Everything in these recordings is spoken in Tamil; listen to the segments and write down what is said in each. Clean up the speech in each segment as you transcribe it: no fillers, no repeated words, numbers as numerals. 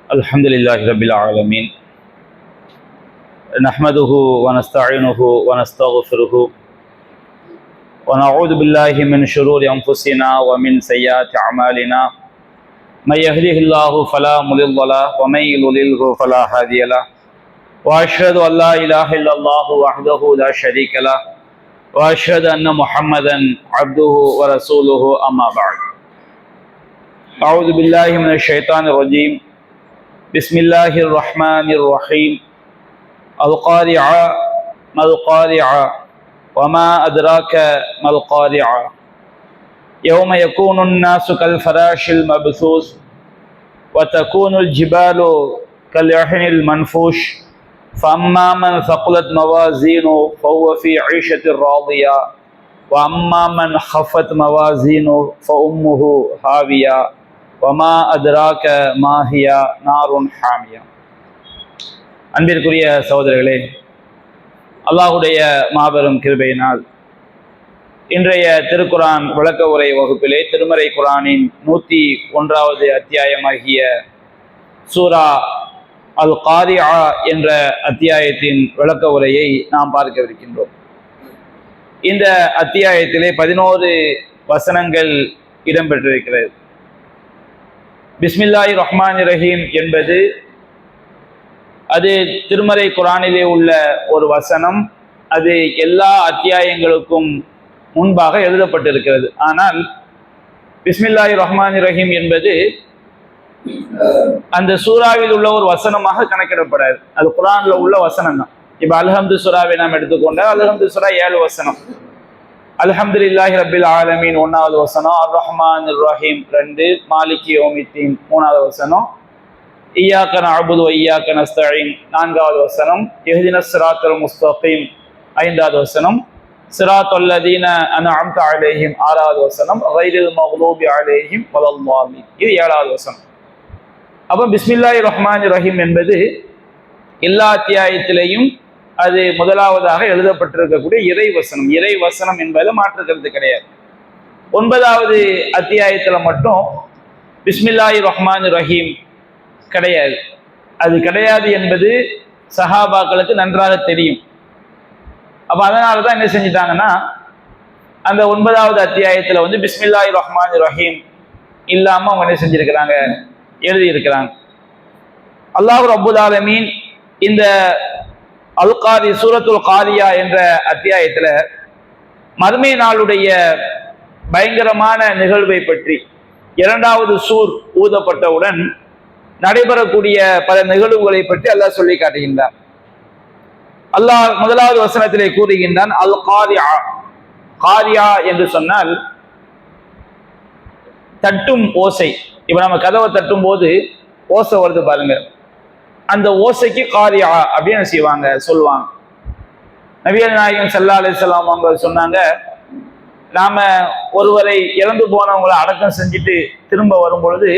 الحمد لله رب العالمين نحمده ونستعينه ونستغفره ونعوذ بالله من شرور أنفسنا ومن سيئات أعمالنا من يهده الله فلا مضل له ومن يضلل فلا هادي له وأشهد أن لا إله إلا الله وحده لا شريك له وأشهد أن محمدا عبده ورسوله أما بعد أعوذ بالله من الشيطان الرجيم بسم الله الرحمن الرحيم القارعة ما القارعة وما أدراك ما القارعة يوم يكون الناس كالفراش المبثوث وتكون الجبال كالعهن المنفوش فأما من ثقلت موازينه فهو في عيشة راضية وأما من خفت موازينه فأمه هاوية وما أدراك ما هي نار حامية. அன்பிற்குரிய சகோதரர்களே, அல்லாஹுடைய மாபெரும் கிருபையினால் இன்றைய திருக்குரான் விளக்க உரை வகுப்பிலே திருமறை குரானின் 101வது அத்தியாயமாகிய சூரா அல் காரிஆ என்ற அத்தியாயத்தின் விளக்க உரையை நாம் பார்க்கவிருக்கின்றோம். இந்த அத்தியாயத்திலே 11 வசனங்கள் இடம்பெற்றிருக்கிறது. பிஸ்மில்லாஹி ரஹ்மான் ரஹீம் என்பது அது திருமறை குரானிலே உள்ள ஒரு வசனம். அது எல்லா அத்தியாயங்களுக்கும் முன்பாக எழுதப்பட்டிருக்கிறது. ஆனால் பிஸ்மில்லாஹி ரஹ்மான் ரஹீம் என்பது அந்த சூறாவில் உள்ள ஒரு வசனமாக கணக்கிடப்படாது. அது குரான்ல உள்ள வசனம் தான். இப்ப அல்ஹம்து சூறாவை நாம் எடுத்துக்கொண்டால் அல்ஹம்து சூரா 7 வசனம், அல்ஹம்துலில்லாஹி ரப்பில் ஆலமீன் 1வது வசனம், அர் ரஹ்மான் ரஹீம் 2, மாலிகி யௌமித்தீன் 3வது வசனம், இய்யாக நஅபுது வ இய்யாக நஸ்தஈன் 4வது வசனம், இஹ்தினஸ் ஸிராத்தல் முஸ்தகீம் 5வது வசனம், ஸிராத்தல் லதீன அன்அம்த அலைஹிம் 6வது வசனம், கைரில் மக்லூபி அலைஹிம் வலல்லாலீன் இது 7வது வசனம். அப்போ பிஸ்மில்லாஹி ரஹ்மான் ரஹீம் என்பது எல்லா அத்தியாயத்திலையும் அது முதலாவதாக எழுதப்பட்டிருக்கக்கூடிய இறைவசனம். இறைவசனம் என்பது மாற்றுக்கிறது கிடையாது. 9வது அத்தியாயத்துல மட்டும் பிஸ்மில்லாஹி ரஹ்மான் ரஹீம் கிடையாது. அது கிடையாது என்பது சஹாபாக்களுக்கு நன்றாக தெரியும். அப்ப அதனாலதான் என்ன செஞ்சிட்டாங்கன்னா, அந்த 9வது அத்தியாயத்துல பிஸ்மில்லாஹி ரஹ்மான் ரஹீம் இல்லாம அவங்க என்ன செஞ்சிருக்கிறாங்க, எழுதியிருக்கிறாங்க. அல்லாஹ் ரப்புல் ஆலமீன் இந்த சூரத்துல் காரியா என்ற அத்தியாயத்துல மறுமை நாளுடைய பயங்கரமான நிகழ்வை பற்றி, 2வது சூர் ஊதப்பட்டவுடன் நடைபெறக்கூடிய பல நிகழ்வுகளை பற்றி அல்லாஹ் சொல்லி காட்டுகின்றான். அல்லாஹ் 1வது வசனத்திலே கூறுகின்றான், அல் காரியா. காரியா என்று சொன்னால் தட்டும் ஓசை. இப்ப நம்ம கதவை தட்டும் போது ஓசை வருது பாருங்க, அந்த ஓசைக்கு காரியா அப்படின்னு செய்வாங்க, சொல்லுவாங்க. நபிகள் நாயகம் ஸல்லல்லாஹு அலைஹி வஸல்லம் அவங்க சொன்னாங்க, நாம ஒருவரை இறந்து போனவங்களை அடக்கம் செஞ்சுட்டு திரும்ப வரும் பொழுது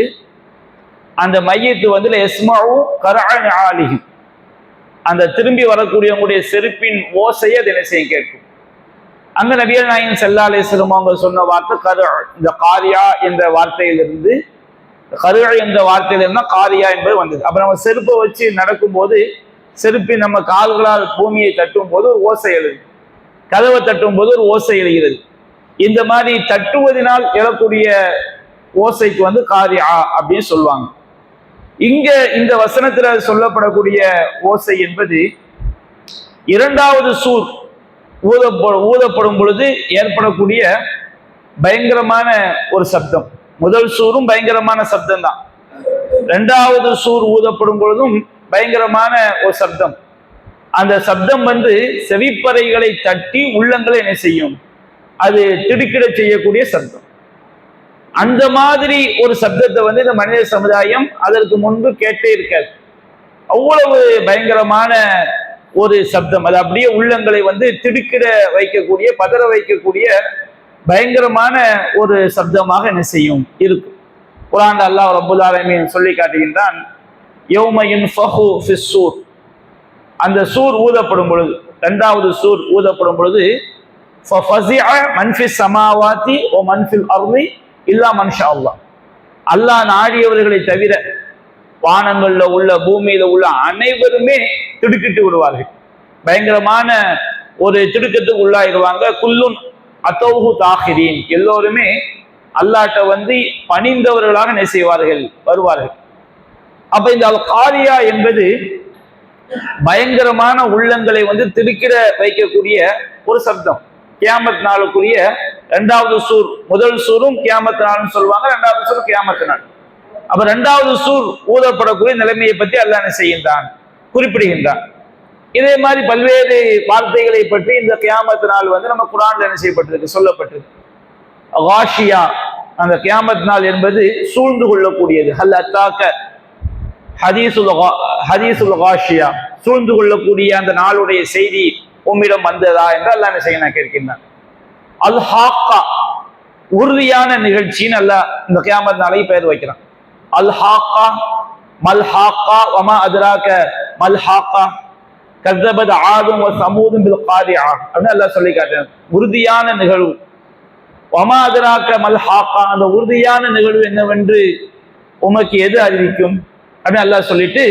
அந்த மையத்து எஸ்மஉ கரஅன் ஆலிஹிம், அந்த திரும்பி வரக்கூடியவங்களுடைய செருப்பின் ஓசையை அதை என்ன செய்ய கேட்கும். அங்க நபிகள் நாயகம் ஸல்லல்லாஹு அலைஹி வஸல்லம் அவங்க சொன்ன வார்த்தை கரு. இந்த காரியா என்ற வார்த்தையிலிருந்து, கரு என்ற வார்த்தையிலிருந்து காரியா என்பது வந்தது. அப்ப நம்ம செருப்பை வச்சு நடக்கும் போது செருப்பின் நம்ம கால்களால் பூமியை தட்டும் போது ஒரு ஓசை எழுது, கதவை தட்டும் போது ஒரு ஓசை எழுகிறது. இந்த மாதிரி தட்டுவதனால் எழக்கூடிய ஓசைக்கு காரியா அப்படின்னு சொல்லுவாங்க. இங்க இந்த வசனத்துல சொல்லப்படக்கூடிய ஓசை என்பது 2வது சூர் ஊதப்படும் பொழுது ஏற்படக்கூடிய பயங்கரமான ஒரு சப்தம். முதல் சூரும் பயங்கரமான சப்தம் தான். 2வது சூர் ஊதப்படும் பொழுதும் பயங்கரமான ஒரு சப்தம். அந்த சப்தம் செவிப்பறைகளை தட்டி உள்ளங்களை என்ன செய்யும், அது திடுக்கிட செய்யக்கூடிய சப்தம். அந்த மாதிரி ஒரு சப்தத்தை இந்த மனித சமுதாயம் அதற்கு முன்பு கேட்டே இருக்காது. அவ்வளவு பயங்கரமான ஒரு சப்தம். அது அப்படியே உள்ளங்களை திடுக்கிட வைக்கக்கூடிய, பதற வைக்கக்கூடிய பயங்கரமான ஒரு சப்தமாக என்ன செய்யும் இருக்கும். குர்ஆன்ல அல்லாஹ் ரப்புல் ஆலமீன் சொல்லி காட்டுகின்றான், யௌம யுன்ஃபஹு ஃபிஸ்ஸூர், அந்த சூர் ஊதப்படும் பொழுது, 2வது சூர் ஊதப்படும் பொழுது ஃபஃபஸிஅ மன் ஃபிஸ் ஸமாவாதி வ மன் ஃபில் அர்தி இல்லா மன் ஷா அல்லாஹ், அல்லாஹ் நாடியவர்களை தவிர வானங்கள்ல உள்ள பூமியில உள்ள அனைவருமே திடுக்கிட்டு விடுவார்கள். பயங்கரமான ஒரு திடுக்கத்துக்கு உள்ளாயிடுவாங்க. குல்லுன் அத்தௌஹு தாஹிரீன், எல்லோருமே அல்லாட்ட வந்து பணிந்தவர்களாக என்ன செய்வார்கள், வருவார்கள். அப்ப இந்த அல் காரியா என்பது பயங்கரமான உள்ளங்களை வந்து திடுக்கிட வைக்கக்கூடிய ஒரு சப்தம். கியாமத் நாளுக்குரிய இரண்டாவது சூர், முதல் சூரும் கியாமத் நாள்னு சொல்லுவாங்க, இரண்டாவது சூர் கியாமத் நாள். அப்ப இரண்டாவது சூர் ஊதப்படக்கூடிய நிலைமையை பற்றி அல்லாஹ் என்ன செய்கின்றான், குறிப்பிடுகின்றான். இதே மாதிரி பல்வேறு வார்த்தைகளை பற்றி இந்த கியாமத் நாள் வந்து நம்ம குர்ஆன்ல என்ன செய்யப்பட்டிருக்கு, சொல்லப்பட்டிருக்கு. காஷியா, அந்த கியாமத் நாள் என்பது சூழ்ந்து கொள்ளக்கூடியது. ஹல் அத்தாக்க ஹதீசுல் காஷியா, சூழ்ந்து கொள்ளக்கூடிய அந்த நாளுடைய செய்தி உம்மிடம் வந்ததா என்று அல்லாஹ் என்ன செய்ய கேட்கின்றான். அல் ஹாக்கா, உறுதியான நிகழ்ச்சின்னு அல்லாஹ் இந்த கியாமத் நாளை பெயர் வைக்கிறான். அல் ஹாக்கா மல் ஹாக்கா வமா அத்ராக மல் ஹாக்கா கஸபத் ஆதும் வ சமூதும் பில் காரிஆ அப்படின்னு அல்லாஹ் சொல்லி காட்டுறான். உறுதியான நிகழ்வு. வமா அத்ராக மல் ஹாக்கா, அந்த உறுதியான நிகழ்வு என்னவென்று உமக்கு எது அறிவிக்கும் அப்படின்னு அல்லாஹ் சொல்லிட்டு,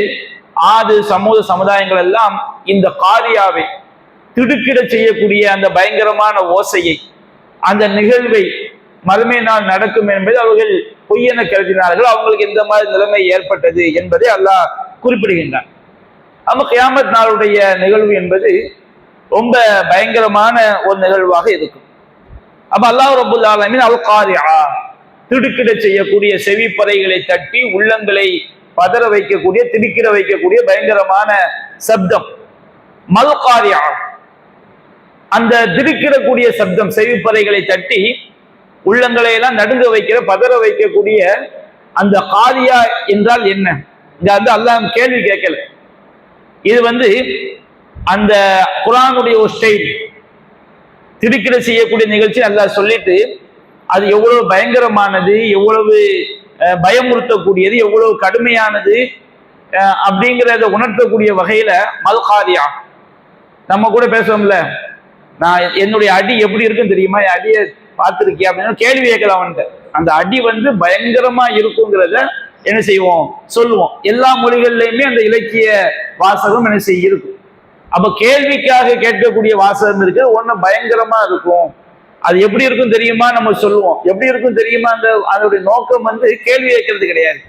ஆது சமூக சமுதாயங்கள் எல்லாம் இந்த காரியாவை திடுக்கிட செய்யக்கூடிய அந்த பயங்கரமான ஓசையை, அந்த நிகழ்வை மறுமை நாள் நடக்கும் என்பதை அவர்கள் பொய்யென கருதினார்கள். அவங்களுக்கு எந்த மாதிரி நிலைமை ஏற்பட்டது என்பதை அல்லாஹ் குறிப்பிடுகின்றான். நம்ம கியாமத் நாளுடைய நிகழ்வு என்பது ரொம்ப பயங்கரமான ஒரு நிகழ்வாக இருக்கும். அப்ப அல்லாஹ் ரப்புல் ஆலமீன் அல் காரிஆ, திடுக்கிட செய்யக்கூடிய செவிப்பறைகளை தட்டி உள்ளங்களை பதற வைக்கக்கூடிய, திடுக்கிட வைக்கக்கூடிய பயங்கரமான சப்தம் மல் காரிஆ. அந்த திடுக்கிடக்கூடிய சப்தம், செவிப்பறைகளை தட்டி உள்ளங்களை எல்லாம் நடுங்க வைக்கிற, பதற வைக்கக்கூடிய அந்த காரியா என்றால் என்ன? இங்க வந்து அல்லாஹ் கேள்வி கேட்கல. இது வந்து அந்த குர்ஆனுடைய ஒரு ஸ்டைல், திடுக்கிட செய்யக்கூடிய நிகழ்ச்சி அல்லாஹ் சொல்லிட்டு அது எவ்வளவு பயங்கரமானது, எவ்வளவு பயமுறுத்தக்கூடியது, எவ்வளவு கடுமையானது அப்படிங்கிறத உணர்த்தக்கூடிய வகையில மல் காரியா. நம்ம கூட பேசுவோம்ல, நான் என்னுடைய அடி எப்படி இருக்குன்னு தெரியுமா, என் அடியை பார்த்துருக்கியா அப்படின்னு கேள்வி கேட்கலாம். அவன்கிட்ட அந்த அடி வந்து பயங்கரமா இருக்குங்கிறத என்ன செய்வோம், சொல்லுவோம். எல்லா மொழிகள்லையுமே அந்த இலக்கிய வாசகம் என்ன செய்ய இருக்கும். அப்ப கேள்விக்காக கேட்கக்கூடிய வாசகம் இருக்கு, ஒண்ணு பயங்கரமா இருக்கும். அது எப்படி இருக்கும் தெரியுமா நம்ம சொல்லுவோம். எப்படி இருக்கும் தெரியுமா, அந்த அதனுடைய நோக்கம் வந்து கேள்வி கேட்கறது கிடையாது.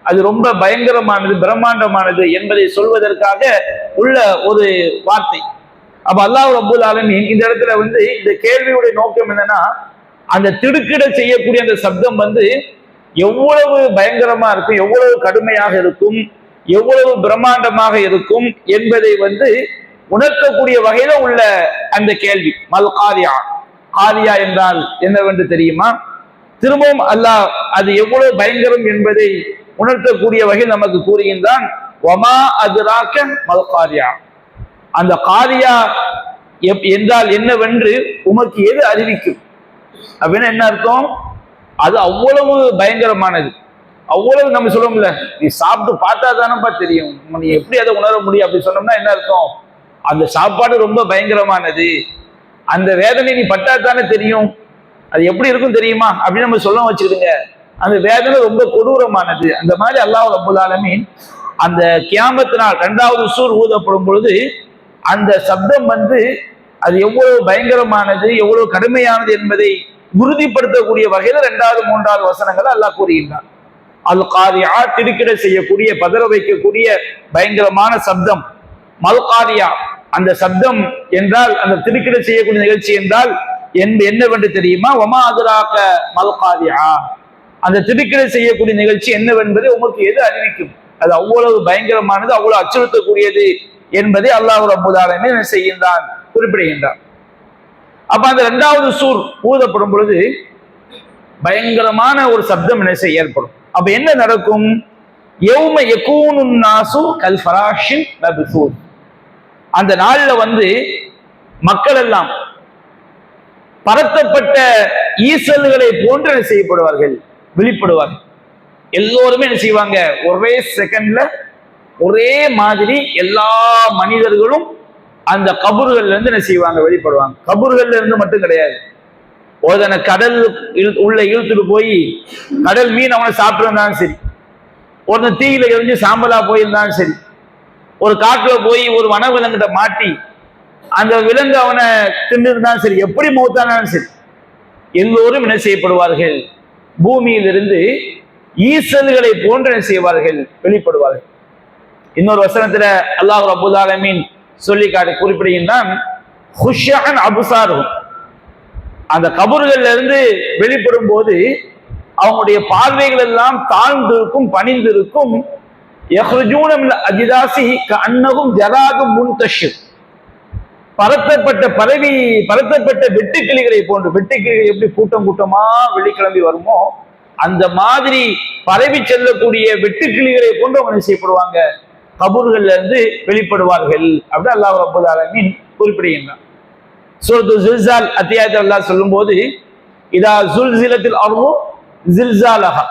அது ரொம்ப பயங்கரமானது, பிரம்மாண்டமானது என்பதை சொல்வதற்காக உள்ள ஒரு வார்த்தை. அப்ப அல்லாஹ் ரப்புல் ஆலமீன் இந்த இடத்துல வந்து இந்த கேள்வியுடைய நோக்கம் என்னன்னா, அந்த திடுக்கிட செய்யக்கூடிய அந்த சப்தம் வந்து எவ்வளவு பயங்கரமா இருக்கும், எவ்வளவு கடுமையாக இருக்கும், எவ்வளவு பிரம்மாண்டமாக இருக்கும் என்பதை வந்து உணர்த்தக்கூடிய வகையில உள்ள அந்த கேள்வி மல் காரியா. காரியா என்றால் என்னவென்று தெரியுமா? திரும்பவும் அல்லாஹ் அது எவ்வளவு பயங்கரம் என்பதை உணர்த்தக்கூடிய வகையில் நமக்கு கூறுகின்றான். வமா அத்ராக மல் காரியா, அந்த காரியா என்றால் என்னவென்று உமக்கு எது அறிவிக்கும் அப்படின்னு என்ன அர்த்தம்? அது அவ்வளவு பயங்கரமானது, அவ்வளவு. நம்ம சொல்லுவோம்ல, நீ சாப்பிட்டு பார்த்தா தானப்பா தெரியும், நீ எப்படி அதை உணர முடியும் அப்படி சொன்னோம்னா என்ன அர்த்தம்? அந்த சாப்பாடு ரொம்ப பயங்கரமானது, அந்த வேதனை நீ பட்டா தானே தெரியும், அது எப்படி இருக்கும் தெரியுமா அப்படின்னு நம்ம சொல்ல வச்சுக்கிடுங்க. அந்த வேதனை ரொம்ப கொடூரமானது. அந்த மாதிரி அல்லாஹ் ரப்புல் ஆலமீன் அந்த கியாமத் நாள் இரண்டாவது சூர் ஊதப்படும் பொழுது அந்த சப்தம் வந்து அது எவ்வளவு பயங்கரமானது, எவ்வளவு கடுமையானது என்பதை உறுதிப்படுத்தக்கூடிய வகையில இரண்டாவது மூன்றாவது வசனங்கள் அல்லாஹ் கூறுகின்றான். அல் காரியா, திடுக்கிட செய்யக்கூடிய, பதற வைக்கக்கூடிய பயங்கரமான சப்தம். மல் காரியா, அந்த சப்தம் என்றால், அந்த திடுக்கிட செய்யக்கூடிய நிகழ்ச்சி என்றால் என்னவென்று தெரியுமா? வமா அத்ராக மல் காரியா, அந்த திடுக்கிட செய்யக்கூடிய நிகழ்ச்சி என்னவென்பதை உமக்கு எது அறிவிக்கும்? அது அவ்வளவு பயங்கரமானது, அவ்வளவு அச்சுறுத்தக்கூடியது என்பதை அல்லாஹ் ரப்புல் ஆலமீன் என்ன செய்கின்றான், குறிப்பிடுகின்றான். அப்ப அந்த இரண்டாவது சூர் ஊதப்படும் பொழுது பயங்கரமான ஒரு சப்தம் என்ன செய்ய ஏற்படும். அப்ப என்ன நடக்கும்? யௌம யகூனுன் நாசு கல் ஃபராஷின் மப்சூஸ், அந்த நாள்ல வந்து மக்கள் எல்லாம் பரத்தப்பட்ட ஈசல்களை போன்று என்ன செய்யப்படுவார்கள், வெளிப்படுவார்கள். எல்லோருமே என்ன செய்வாங்க, ஒரே செகண்ட்ல ஒரே மாதிரி எல்லா மனிதர்களும் அந்த கபூர்கள்ல இருந்து என்ன செய்வாங்க, வெளிப்படுவாங்க. கபூர்கள்ல இருந்து மட்டும் கிடையாது, ஒருத்தனை கடல் உள்ள இழுத்துட்டு போய் கடல் மீன் அவனை சாப்பிட்டு இருந்தாலும் சரி, ஒருத்தன் தீயில எரிஞ்சு சாம்பலா போயிருந்தாலும் சரி, ஒரு காட்டுல போய் ஒரு வனவிலங்கிட்ட மாட்டி அந்த விலங்கு அவனை தின்னிருந்தாலும் சரி, எப்படி மௌத்தானாலும் சரி, எல்லோரும் என்ன செய்யப்படுவார்கள்? பூமியிலிருந்து ஈசல்களை போன்று என்ன செய்வார்கள்? வெளிப்படுவார்கள். இன்னொரு வசனத்துல அல்லாஹ் ரப்பல் ஆலமீன் சொல்லி காட்டி குறிப்பிடுகின்றான், ஹுஷ்யன் அபுசாரும், அந்த கபறுகள்ல இருந்து வெளிப்படும் போது அவங்களுடைய பார்வைகள் எல்லாம் தாழ்ந்திருக்கும், பணிந்திருக்கும். பரத்தப்பட்ட வெட்டுக்கிளிகளை போன்று, வெட்டுக்கிளிகள் எப்படி கூட்டம் கூட்டமா வெள்ளிக்கிழமை வருமோ அந்த மாதிரி பரவி செல்லக்கூடிய வெட்டுக்கிளிகளை போன்று அவங்க செய்யப்படுவாங்க, கபூர்கள்ல இருந்து வெளிப்படுவார்கள் அப்படின்னு அல்லாஹ் ரப்பல் ஆலமீன் குறிப்பிடுகின்றான். சூரத்து ஜில்சால் அத்தியாயத்தை அல்லாஹ் சொல்லும் போது, இதா ஜுல்சிலத்தில் அர்து ஜில்சாலஹா,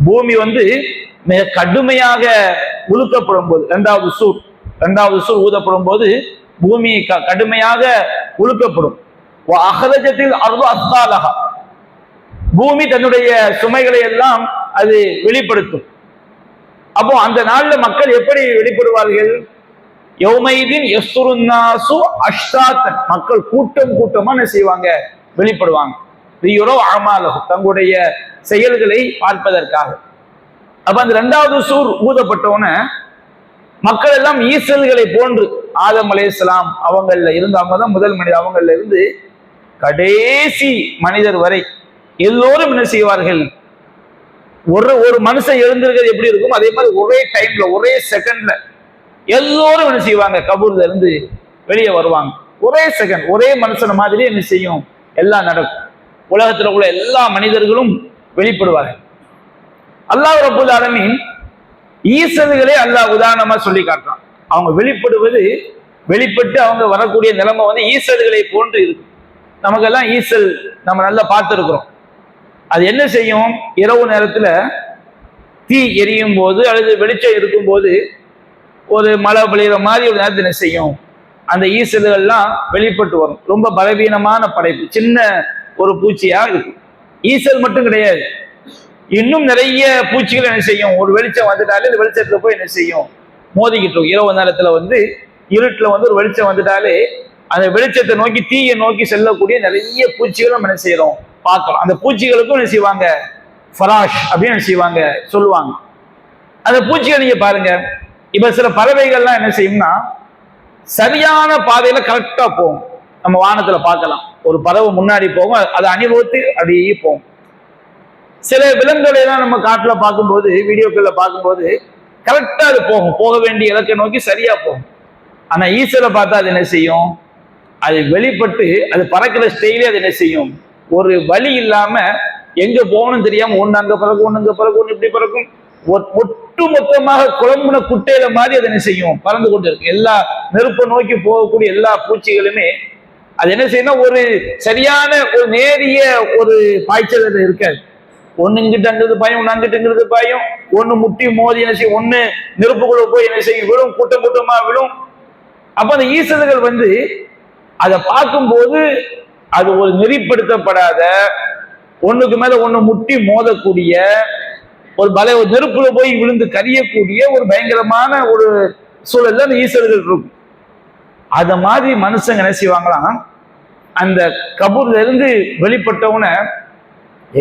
பூமி மிக கடுமையாக உலுக்கப்படும் போது, இரண்டாவது சூர் ஊதப்படும் போது பூமி கடுமையாக உலுக்கப்படும். அஹ்ரஜத்தில் அர்து அஸ்காலஹா, பூமி தன்னுடைய சுமைகளை எல்லாம் அது வெளிப்படுத்தும். அப்போ அந்த நாள்ல மக்கள் எப்படி வெளிப்படுவார்கள்? யௌமைதீன் யஸ்துருன்னாசு அஷ்தாத்தன், மக்கள் கூட்டம் கூட்டமா என்ன செய்வாங்க? வெளிப்படுவாங்க. தங்களுடைய செயல்களை பார்ப்பதற்காக. அப்ப அந்த இரண்டாவது சூர் ஊதப்பட்டவன மக்கள் எல்லாம் ஈசல்களை போன்று, ஆதம் அலைஹிஸ்ஸலாம் அவங்கள்ல இருந்து, அவங்க தான் முதல் மனிதர், அவங்கள்ல இருந்து கடைசி மனிதர் வரை எல்லோரும் என்ன செய்வார்கள்? ஒரு மனுஷன் எழுந்திருக்கிறது எப்படி இருக்கும் அதே மாதிரி ஒரே டைம்ல, ஒரே செகண்ட்ல எல்லோரும் என்ன செய்வாங்க? கபூர்ல இருந்து வெளியே வருவாங்க. ஒரே செகண்ட், ஒரே மனுஷன மாதிரி என்ன செய்யும்? எல்லாம் நடக்கும். உலகத்துல உள்ள எல்லா மனிதர்களும் வெளிப்படுவார்கள். அல்லாஹ் ரப்பல் ஆலமீன் ஈசல்களே அல்லாஹ் உதாரணமா சொல்லி காட்டுறான். அவங்க வெளிப்பட்டு அவங்க வரக்கூடிய நிலைமை ஈசல்களை போன்று இருக்கு. நமக்கெல்லாம் ஈசல் நம்ம நல்லா பார்த்துருக்கிறோம். அது என்ன செய்யும்? இரவு நேரத்துல தீ எரியும் போது அல்லது வெளிச்சம் இருக்கும் போது ஒரு மழை பொழிகிற மாதிரி ஒரு நேரத்தில் என்ன செய்யும்? அந்த ஈசல்கள்லாம் வெளிப்பட்டு வரும். ரொம்ப பலவீனமான படைப்பு, சின்ன ஒரு பூச்சியா இருக்கும். ஈசல் மட்டும் கிடையாது, இன்னும் நிறைய பூச்சிகள் என்ன செய்யும்? ஒரு வெளிச்சம் வந்துட்டாலே இந்த வெளிச்சத்துல போய் என்ன செய்யும்? மோதிக்கிட்டு இருக்கும். இரவு நேரத்துல இருட்டுல ஒரு வெளிச்சம் வந்துட்டாலே அந்த வெளிச்சத்தை நோக்கி, தீயை நோக்கி செல்லக்கூடிய நிறைய பூச்சிகள் நம்ம என்ன செய்யறோம்? பார்க்கலாம். அந்த பூச்சிகளுக்கும் என்ன செய்வாங்க? ஃபராஷ் அப்படின்னு என்ன செய்வாங்க? சொல்லுவாங்க. அந்த பூச்சிகள் நீங்க பாருங்க, இப்ப சில பறவைகள்லாம் என்ன செய்யும்னா சரியான பாதையில கரெக்டா போகும். நம்ம வானத்துல பார்க்கலாம், ஒரு பறவை முன்னாடி போகும், அதை அணிவகுத்து அப்படியே போகும். சில விலங்குகளை எல்லாம் நம்ம காட்டுல பார்க்கும்போது, வீடியோக்கள்ல பார்க்கும்போது கரெக்டா அது போகும், போக வேண்டிய இலக்கை நோக்கி சரியா போகும். ஆனா ஈசலை பார்த்தா அது என்ன செய்யும்? அது வெளிப்பட்டு அது பறக்கிற ஸ்டைலே அது என்ன செய்யும்? ஒரு வழி இல்லாம எங்க போகணும்னு தெரியாம ஒண்ணு அங்க பறக்கும், ஒண்ணு அங்க பறக்கும், ஒண்ணு இப்படி பறக்கும். ஒட்டு மொத்தமாக குழம்புன குட்டையில மாதிரி அது என்ன செய்யும்? பறந்து கொண்டு இருக்கு. எல்லா நெருப்பை நோக்கி போகக்கூடிய எல்லா பூச்சிகளுமே அது என்ன செய்யணும்? ஒரு சரியான ஒரு நேரிய ஒரு பாய்ச்சல் அது இருக்காது. ஒண்ணு இங்கிட்ட அங்கிறது பாயும், ஒண்ணு அங்கிட்டுங்கிறது பாயும், ஒண்ணு முட்டி மோதி என்ன செய்யும்? ஒண்ணு நெருப்புக்குள்ள போய் என்ன செய்யும்? விழும், கூட்டம் கூட்டமா விழும். அப்ப அந்த ஈசல்கள் அதை பார்க்கும்போது அது ஒரு நெறிப்படுத்தப்படாத, ஒண்ணுக்கு மேல ஒண்ணு முட்டி மோதக்கூடிய ஒரு நெருப்புல போய் விழுந்து கரியக்கூடிய ஒரு பயங்கரமான ஒரு சூழல்ல அந்த ஈசல்கள் இருக்கும். அத மாதிரி மனுஷங்க என்ன செய்வாங்களாம்? அந்த கபூர்ல இருந்து வெளிப்பட்டவன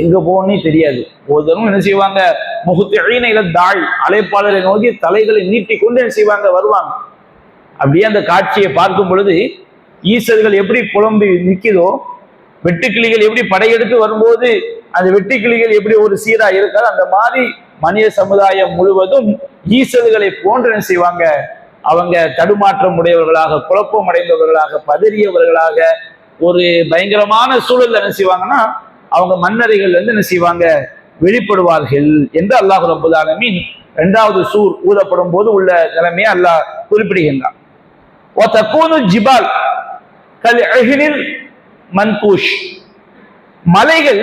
எங்க போகணும்னே தெரியாது. ஒரு தரம் என்ன செய்வாங்க? முகத்தில தாழ், அழைப்பாளரை நோக்கி தலைகளை நீட்டி கொண்டு என்ன செய்வாங்க? வருவாங்க. அப்படியே அந்த காட்சியை பார்க்கும் பொழுது ஈசல்கள் எப்படி புலம்பி நிற்குதோ, வெட்டுக்கிளிகள் எப்படி படையெடுத்து வரும்போது அந்த வெட்டுக்கிளிகள் எப்படி ஒரு சீரா இருக்காது, அந்த மாதிரி மனித சமுதாயம் முழுவதும் ஈசல்களை போன்று என்ன செய்வாங்க? அவங்க தடுமாற்றம் உடையவர்களாக, குழப்பம் அடைந்தவர்களாக, பதறியவர்களாக, ஒரு பயங்கரமான சூழல்ல என்ன செய்வாங்கன்னா அவங்க மன்னரைகள் என்ன செய்வாங்க? வெளிப்படுவார்கள் என்று அல்லாஹ் ரப்பல் ஆலமீன் இரண்டாவது சூர் ஊதப்படும் போது உள்ள நிலைமையை அல்லாஹ் குறிப்பிடுகின்றான். ஜிபால் கல் அஹ்னில் மன்கூஷ், மலைகள்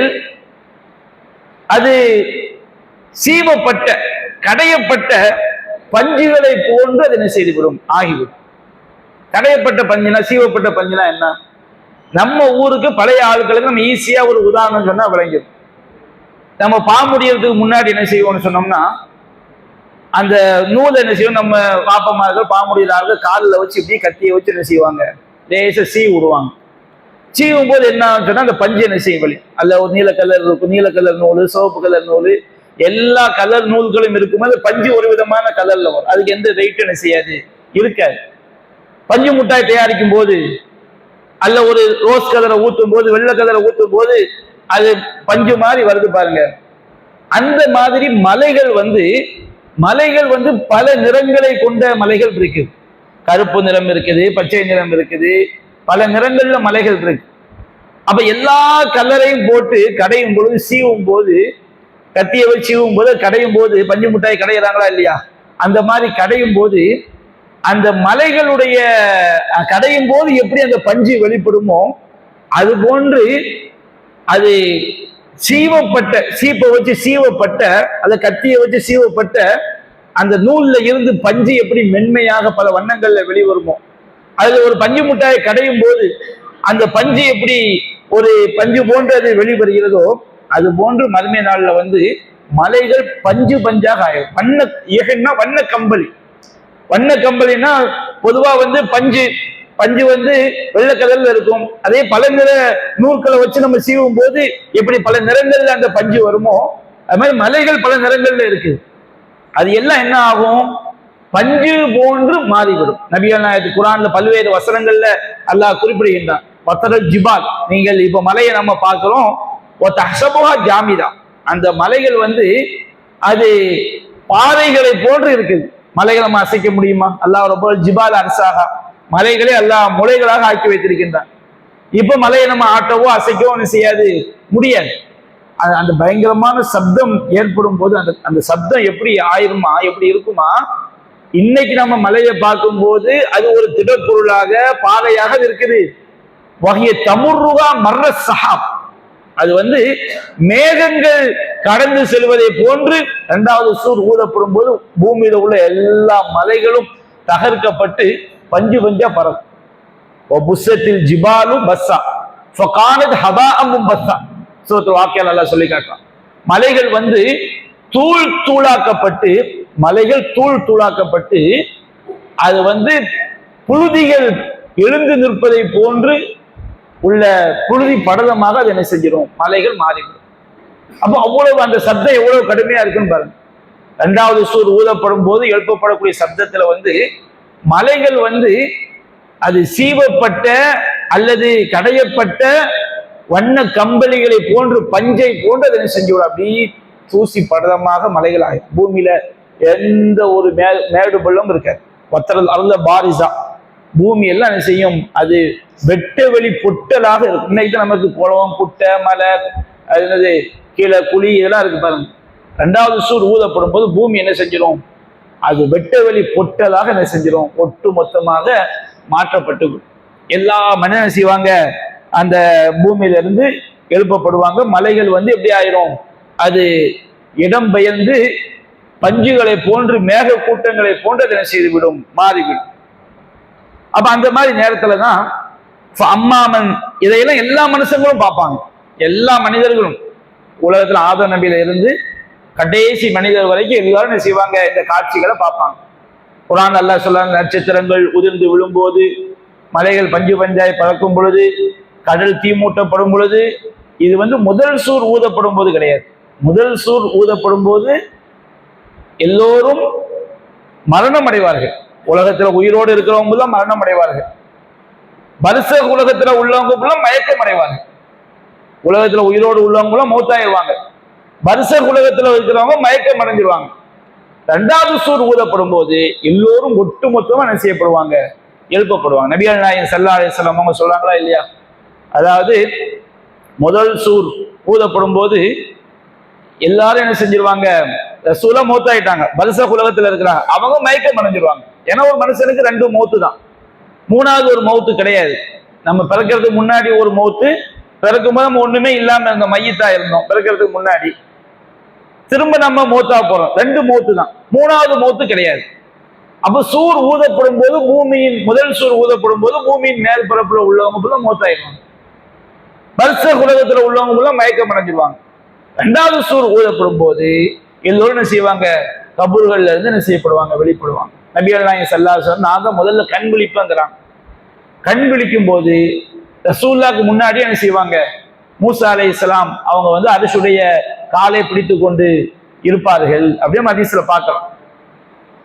அது சீவப்பட்ட கடையப்பட்ட பஞ்சுகளை போன்று அது என்ன செய்துவிடும்? ஆகிவிடும். கடையப்பட்ட பஞ்சுனா, சீவப்பட்ட பஞ்சுனா என்ன? நம்ம ஊருக்கு பழைய ஆட்களுக்கு நம்ம ஈஸியா ஒரு உதாரணம் சொன்னா விளங்கிடும். நம்ம பாம்புடியறதுக்கு முன்னாடி என்ன செய்வோம்னு சொன்னோம்னா, அந்த நூலை என்ன செய்வோம், நம்ம பாப்பமார்கள் பாமுடியார்கள் காலில் வச்சு இப்படி கத்தியை வச்சு என்ன செய்வாங்க, லேச சீவி விடுவாங்க. சீவும் போது என்ன சொன்னா அந்த பஞ்சு என்ன செய்யும் வழி அல்ல, ஒரு நீல கலர் இருக்கும், நீல கலர் நூல், சிவப்பு கலர் நூல், எல்லா கலர் நூல்களும் இருக்கும்போது பஞ்சு ஒரு விதமான கலர்ல வரும். அதுக்கு எந்த வெயிட் என்ன செய்யாது, இருக்காது. பஞ்சு மிட்டாய் தயாரிக்கும் போது அல்ல ஒரு ரோஸ் கலரை ஊற்றும் போது, வெள்ளை கலரை ஊற்றும் போது அது பஞ்சு மாதிரி வருது பாருங்க. அந்த மாதிரி மலைகள் வந்து பல நிறங்களை கொண்ட மலைகள் இருக்குது. கருப்பு நிறம் இருக்குது, பச்சை நிறம் இருக்குது, பல நிறங்கள்ல மலைகள் இருக்கு. அப்ப எல்லா கலரையும் போட்டு கடையும் பொழுது, சீவும் போது, கத்தியை வச்சு சீவும் போது, கடையும் போது, பஞ்சு மிட்டாய் கடையிறாங்களா இல்லையா, அந்த மாதிரி கடையும் போது அந்த மலைகளுடைய கடையும் போது எப்படி அந்த பஞ்சு வெளிப்படுமோ அது போன்று அது சீவப்பட்ட, சீப்பை வச்சு சீவப்பட்ட, அந்த கத்தியை வச்சு சீவப்பட்ட அந்த நூல்ல இருந்து பஞ்சு எப்படி மென்மையாக பல வண்ணங்கள்ல வெளிவருமோ, அதுல ஒரு பஞ்சு மிட்டாயை கடையும் போது அந்த பஞ்சு எப்படி ஒரு பஞ்சு போன்று அது வெளிவருகிறதோ, அது போன்று மறுமை நாள்ல மலைகள் பஞ்சு பஞ்சாக ஆயிடும். வண்ண கம்பளி. வண்ண கம்பளினா பொதுவா பஞ்சு வெள்ளை கலர்ல இருக்கும். அதே பல நிற நூல்களை வச்சு நம்ம சீவும் போது எப்படி பல நிறங்கள்ல அந்த பஞ்சு வருமோ, அது மாதிரி மலைகள் பல நிறங்கள்ல இருக்கு. அது எல்லாம் என்ன ஆகும், பஞ்சு போன்று மாறிவிடும். நபிகள் நாயகத்துக்கு குர்ஆன்ல பல்வேறு வசனங்கள்ல அல்லாஹ் குறிப்பிடுகின்றான். வத்தரல் ஜிபால், நீங்கள் இப்ப மலையை நம்ம பார்க்கிறோம், ஜாமிதா, அந்த மலைகள் அது பாறைகளை போன்று இருக்குது. மலைகளை நம்ம அசைக்க முடியுமா? அல்லாஹ் ரொம்ப ஜிபால் அரசாக, மலைகளை அல்லாஹ் முளைகளாக ஆக்கி வைத்திருக்கின்றான். இப்ப மலையை நம்ம ஆட்டவோ அசைக்கவோ செய்யாது, முடியாது. அந்த பயங்கரமான சப்தம் ஏற்படும் போது அந்த சப்தம் எப்படி ஆயிருமா, எப்படி இருக்குமா? இன்னைக்கு நம்ம மலையை பார்க்கும் போது அது ஒரு திடப்பொருளாக பாறையாக இருக்குது. வகைய தமுர்ருகா மர்ர சஹாப், அது மேகங்கள் கடந்து செல்வதை போன்று இரண்டாவது சூர் ஊதப்படும் போது பூமியில உள்ள எல்லா மலைகளும் தகர்க்கப்பட்டு பஞ்சு பஞ்சா பறக்கும். புஸ்ஸத்தில் ஜிபாலு பஸ்ஸா ஃபகானத் ஹபாஅம் பஸ்ஸா, சூரத்துல் வாக்கியால அல்லாஹ் சொல்லி காட்டுறான். மலைகள் தூள் தூளாக்கப்பட்டு, மலைகள் தூள் தூளாக்கப்பட்டு அது புழுதிகள் எழுந்து நிற்பதை போன்று உள்ள புழுதி படலமாக அது என்ன செஞ்சிடும், மலைகள் மாறிவிடும். அப்போ அவ்வளவு அந்த சப்தம் எவ்வளவு கடுமையா இருக்குன்னு பாருங்க. இரண்டாவது சூர் ஊதப்படும் போது எழுப்பப்படக்கூடிய சப்தத்துல மலைகள் அது சீவப்பட்ட அல்லது கடையப்பட்ட வண்ண கம்பளிகளை போன்று, பஞ்சை போன்று அதை என்ன செஞ்சுவிடும், அப்படி தூசி படலமாக மலைகள் ஆகும். பூமியில எந்த ஒரு மேடு பள்ளம் இருக்காது. வத்தரல் அருள பாரிசா, பூமி எல்லாம் என்ன செய்யும், அது வெட்ட வெளி பொட்டலாக இருக்கும். இன்னைக்கு நமக்கு குளம், குட்டை, மலை, அது கீழே குழி இதெல்லாம் இருக்கு பாருங்க. இரண்டாவது சூர் ஊதப்படும் போது பூமி என்ன செஞ்சிடும், அது வெட்ட வெளி பொட்டலாக என்ன செஞ்சிடும், ஒட்டு மொத்தமாக மாற்றப்பட்டு எல்லா மனிதன் செய்வாங்க, அந்த பூமியில இருந்து எழுப்பப்படுவாங்க. மலைகள் எப்படி ஆயிரும், அது இடம் பெயர்ந்து பஞ்சுகளை போன்று, மேக கூட்டங்களை போன்று அதை செய்துவிடும், மாறிவிடும். அப்ப அந்த மாதிரி நேரத்துலதான் அம்மாமன், இதையெல்லாம் எல்லா மனுஷங்களும் பார்ப்பாங்க. எல்லா மனிதர்களும் உலகத்துல ஆதம் நபியில இருந்து கடைசி மனிதர் வரைக்கும் எல்லாரும் என்ன செய்வாங்க, இந்த காட்சிகளை பார்ப்பாங்க. குர்ஆன் அல்லாஹ் சொல்றாங்க, நட்சத்திரங்கள் உதிர்ந்து விழும்போது, மலைகள் பஞ்சு பஞ்சாய் பறக்கும் பொழுது, கடல் தீமூட்டப்படும் பொழுது, இது முதல் சூர் ஊதப்படும் போது கிடையாது. முதல் சூர் ஊதப்படும் போது எல்லோரும் மரணம் அடைவார்கள். உலகத்துல உயிரோடு இருக்கிறவங்க எல்லாம் மரணம் அடைவார்கள். பர்சக் உலகத்துல உள்ளவங்க எல்லாம் மயக்கம் அடைவார்கள். உலகத்துல உயிரோடு உள்ளவங்க எல்லாம் மௌத்தாயிருவாங்க. பர்சக் உலகத்துல இருக்கிறவங்க மயக்கம் அடைஞ்சிருவாங்க. இரண்டாவது சூர் ஊதப்படும் போது எல்லோரும் ஒட்டு மொத்தமா என்ன செய்யப்படுவாங்க, எழுப்பப்படுவாங்க. நபிகள் நாயகம் ஸல்லல்லாஹு அலைஹி வஸல்லம் அவங்க சொல்றாங்களா இல்லையா, அதாவது முதல் சூர் ஊதப்படும் போது எல்லாரும் என்ன செஞ்சிருவாங்க, ரசூலா மௌத்தாயிட்டாங்க, பர்சக் உலகத்துல இருக்கிறாங்க, அவங்க மயக்கம் அடைஞ்சிருவாங்க. ஏன்னா ஒரு மனுஷனுக்கு 2 மௌத்து தான், மூணாவது ஒரு மௌத்து கிடையாது. நம்ம பிறக்கிறதுக்கு முன்னாடி ஒரு மௌத்து, பிறக்கும் போது நம்ம ஒண்ணுமே இல்லாம இருந்தோம், மையத்தா இருந்தோம் பிறக்கிறதுக்கு முன்னாடி. திரும்ப நம்ம மௌத்தா போறோம், 2 மௌத்து தான், மூணாவது மௌத்து கிடையாது. அப்ப சூர் ஊதப்படும் போது பூமியின் முதல் சூர் ஊதப்படும் போது பூமியின் மேல் பரப்புல உள்ளவங்க மௌத்தாயிருவாங்க. பர்சக் உலகத்துல உள்ளவங்க மயக்கம் அடைஞ்சிருவாங்க. இரண்டாவது சூர் ஊதப்படும் போது எல்லோரும் என்ன செய்வாங்க, கபூர்கள்ல இருந்து என்ன செய்யப்படுவாங்க, வெளிப்படுவாங்க. நபிகள் நாயகம் ஸல்லல்லாஹு அலைஹி வஸல்லம் நாங்க முதல்ல கண் விழிப்புங்கிறாங்க. கண் விழிக்கும் போது ரசூலுல்லாஹ்க்கு முன்னாடி என்ன செய்வாங்க, மூசா அலைஹிஸ்ஸலாம் அவங்க வந்து அரிசுடைய காலை பிடித்து கொண்டு இருப்பார்கள் அப்படின்னு ஹதீஸ்ல பார்க்கிறோம்.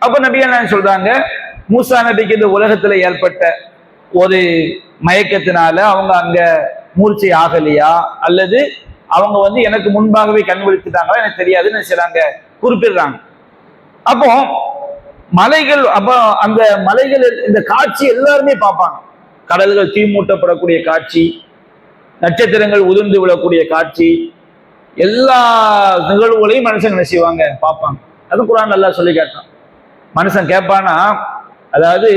அப்ப நபிகள் நாயகம் சொல்றாங்க, மூசா நபிக்கு இந்த உலகத்துல ஏற்பட்ட ஒரு மயக்கத்தினால அவங்க அங்க மூர்ச்சை ஆகலையா, அல்லது அவங்க வந்து எனக்கு முன்பாகவே கண் விழித்துட்டாங்களா எனக்கு தெரியாதுன்னு செய்றாங்க, குறிப்பிடுறாங்க. அப்போ மலைகள், அப்ப அந்த மலைகள் இந்த காட்சி எல்லாருமே பார்ப்பாங்க. கடல்கள் தீமூட்டப்படக்கூடிய காட்சி, நட்சத்திரங்கள் உதிர்ந்து விழக்கூடிய காட்சி, எல்லா நிகழ்வுகளையும் மனுஷன் என்ன செய்வாங்க, பார்ப்பாங்க. அது குர்ஆன் நல்லா சொல்லி காட்டான். மனுஷன் கேட்பானா, அதாவது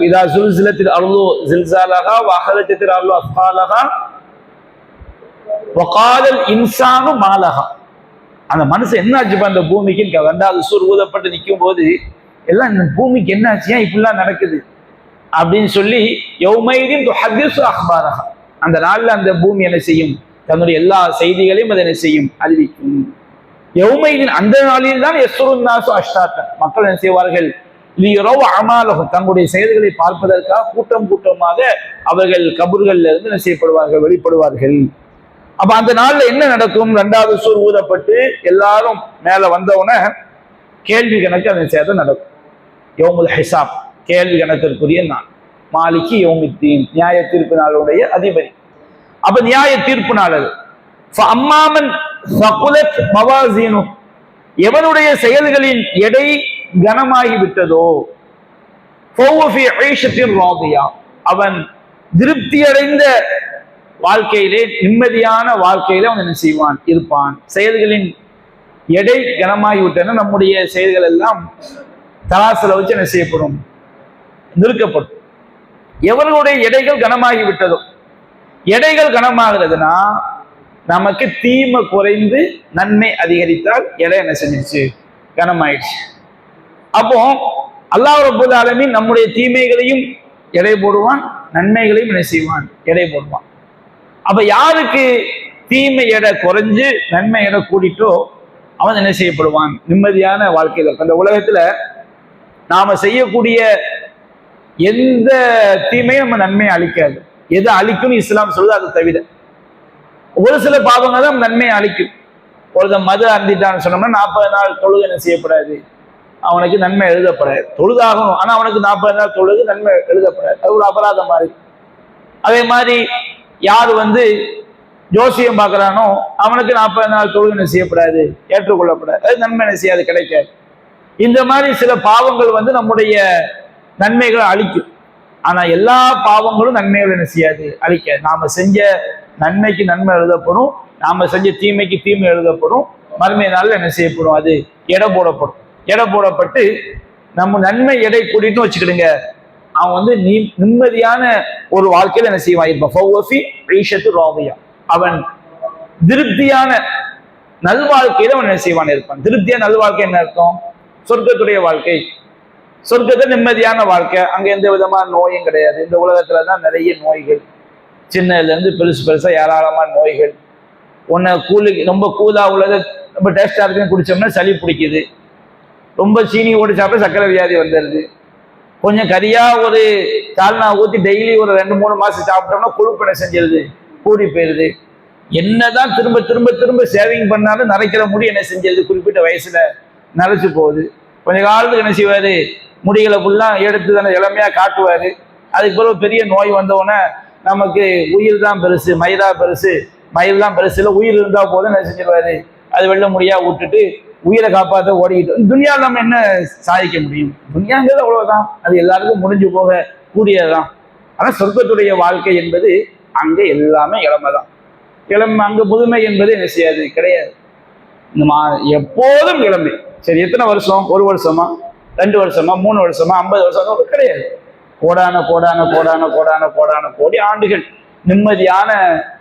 இதா சுல்சிலத்தில் அர்து ஜில்சாலஹா வ அஹ்ரஜத்தில் அர்து அஸ்காலஹா வ காலல் இன்சானு மாலஹா. அந்த மனுஷன் என்ன ஆச்சுப்பா அந்த பூமிக்கு, ரெண்டாவது சூர் ஊதப்பட்டு நிற்கும் போது எல்லாம் இந்த பூமிக்கு என்ன ஆச்சு, ஏன் இப்படிலாம் நடக்குது அப்படின்னு சொல்லி யௌமைதின் துஹத்திஸு அஹ்பாரஹா, அந்த நாள்ல அந்த பூமி என்ன செய்யும், தன்னுடைய எல்லா செய்திகளையும் அதை என்ன செய்யும், அறிவிக்கும். யௌமைதின், அந்த நாளில் தான் யஸ்ருன் நாசு அஷ்டாத்தன், மக்கள் என்ன செய்வார்கள், லியரவ் அமாலஹும், தங்களுடைய செயல்களை பார்ப்பதற்காக கூட்டம் கூட்டமாக அவர்கள் கபூர்கள்ல இருந்து என்ன செய்யப்படுவார்கள், வெளிப்படுவார்கள். அப்ப அந்த நாள்ல என்ன நடக்கும், ரெண்டாவது சூர் ஊதப்பட்டு எல்லாரும் மேல வந்தவுடனே கேள்வி கணக்கு அந்த சேதம் நடக்கும். யௌமுல் ஹிசாப், கேள்வி கணக்கிற்குரிய நாள். மாலிகி யௌமித்தீன், நியாய தீர்ப்பு நாளுடைய அதிபதி. அப்ப நியாய தீர்ப்பு நாள் அது. அம்மாமன் சகுலத் மவாசீனு, எவனுடைய செயல்களின் எடை கனமாகி விட்டதோ, அவன் திருப்தி அடைந்த வாழ்க்கையிலே, நிம்மதியான வாழ்க்கையில அவன் என்ன செய்வான், இருப்பான். செயல்களின் எடை கனமாகி விட்டன, நம்முடைய செயல்கள் எல்லாம் தராசுல வச்சு என்ன செய்யப்படும், நிறுக்கப்படும். எவர்களுடைய எடைகள் கனமாகி விட்டதோ, எடைகள் கனமாகிறதுனா நமக்கு தீமை குறைந்து நன்மை அதிகரித்தால் எடை என்ன செஞ்சிருச்சு, கனமாயிடுச்சு. அப்போ அல்லாஹ் ரப்பல் ஆலமீன் நம்முடைய தீமைகளையும் எடை போடுவான், நன்மைகளையும் என்ன செய்வான், எடை போடுவான். அப்ப யாருக்கு தீமை எடை குறைஞ்சு நன்மை எடை கூடிட்டோ அவன் என்ன செய்யப்படுவான், நிம்மதியான வாழ்க்கையில. அந்த உலகத்துல நாம செய்யக்கூடிய எந்த தீமையும் நம்ம நன்மையை அளிக்காது. எது அழிக்கும் இஸ்லாம் சொல்லுது அதை தவிர. ஒரு சில பாவங்கள் தான் நன்மையை அளிக்கும். ஒருத்தன் மது அருந்திட்டான்னு சொன்னோம்னா 40 நாள் தொழுகை என்ன செய்யப்படாது, அவனுக்கு நன்மை எழுதப்படாது. தொழுதாகணும், ஆனா அவனுக்கு 40 நாள் தொழுகை நன்மை எழுதப்படாது, அது ஒரு அபராதம் மாதிரி. அதே மாதிரி யார் வந்து ஜோசியம் பார்க்கறானோ அவனுக்கு 40 நாள் தொழுகை என்ன செய்யப்படாது, ஏற்றுக்கொள்ளப்படாது, அது நன்மை என்ன செய்யாது, கிடைக்காது. இந்த மாதிரி சில பாவங்கள் வந்து நம்முடைய நன்மைகளை அழிக்கும். ஆனா எல்லா பாவங்களும் நன்மைகள் என்ன செய்யாது, அழிக்காது. நாம செஞ்ச நன்மைக்கு நன்மை எழுதப்படும், நாம செஞ்ச தீமைக்கு தீமை எழுதப்படும். மறுமை நாள்ல என்ன செய்யப்படும், அது எடை போடப்படும். எடை போடப்பட்டு நம்ம நன்மை எடை கூட்டிட்டு வச்சுக்கிடுங்க, அவன் வந்து நிம்மதியான ஒரு வாழ்க்கையில என்ன செய்வான், இருப்பான். அவன் திருப்தியான நல்வாழ்க்கையில அவன் என்ன செய்வான், இருப்பான். திருப்தியான நல்வாழ்க்கை என்ன அர்த்தம், சொர்க்கத்துடைய வாழ்க்கை, சொர்க்கத்தை நிம்மதியான வாழ்க்கை. அங்க எந்த விதமான நோயும் கிடையாது. இந்த உலகத்துலதான் நிறைய நோய்கள், சின்னதுல இருந்து பெருசு பெருசா ஏராளமான நோய்கள். ஒன்னு ரொம்ப கூலா உள்ளது, ரொம்ப டேஸ்டா இருக்குன்னு குடிச்சோம்னா சளி பிடிக்குது. ரொம்ப சீனி ஓடி சாப்பிட சக்கரை வியாதி வந்துடுது. கொஞ்சம் கரியா ஒரு சால்னா ஊற்றி டெய்லி ஒரு 2-3 மாசம் சாப்பிட்டோம்னா கொழுப்படை செஞ்சிருது, கூடி போயிருது. என்னதான் திரும்ப திரும்ப திரும்ப சேவிங் பண்ணாலும் நரைக்கிற முடி என்ன செஞ்சிருது, குறிப்பிட்ட வயசுல நரைச்சு போகுது. கொஞ்ச காலத்துக்கு என்ன செய்வாரு, முடிகளை ஃபுல்லா எடுத்து தானே இளமையா காட்டுவாரு. அதுக்கு பிறகு பெரிய நோய் வந்தோடனே நமக்கு உயிர் தான் பெருசு, மயிர் தான் பெருசு இல்லை, உயிர் இருந்தா போதும் என்ன செஞ்சிருவாரு, அது வெள்ள முடியா விட்டுட்டு உயிரை காப்பாற்ற ஓடிக்கிட்டு. துனியாவில் நம்ம என்ன சாதிக்க முடியும், துனியாங்கிறது அவ்வளவுதான், அது எல்லாருக்கும் முடிஞ்சு போக கூடியதுதான். ஆனா சொர்க்கத்துடைய வாழ்க்கை என்பது அங்க எல்லாமே இளமைதான். அங்க முதுமை என்பது என்ன செய்யாது, கிடையாது. எப்போதும் இளமை. சரி, எத்தனை வருஷம், 1 வருஷமா, 2 வருஷமா, 3 வருஷமா, 50 வருஷம் கிடையாது. கோடான கோடான கோடான கோடான கோடான கோடி ஆண்டுகள் நிம்மதியான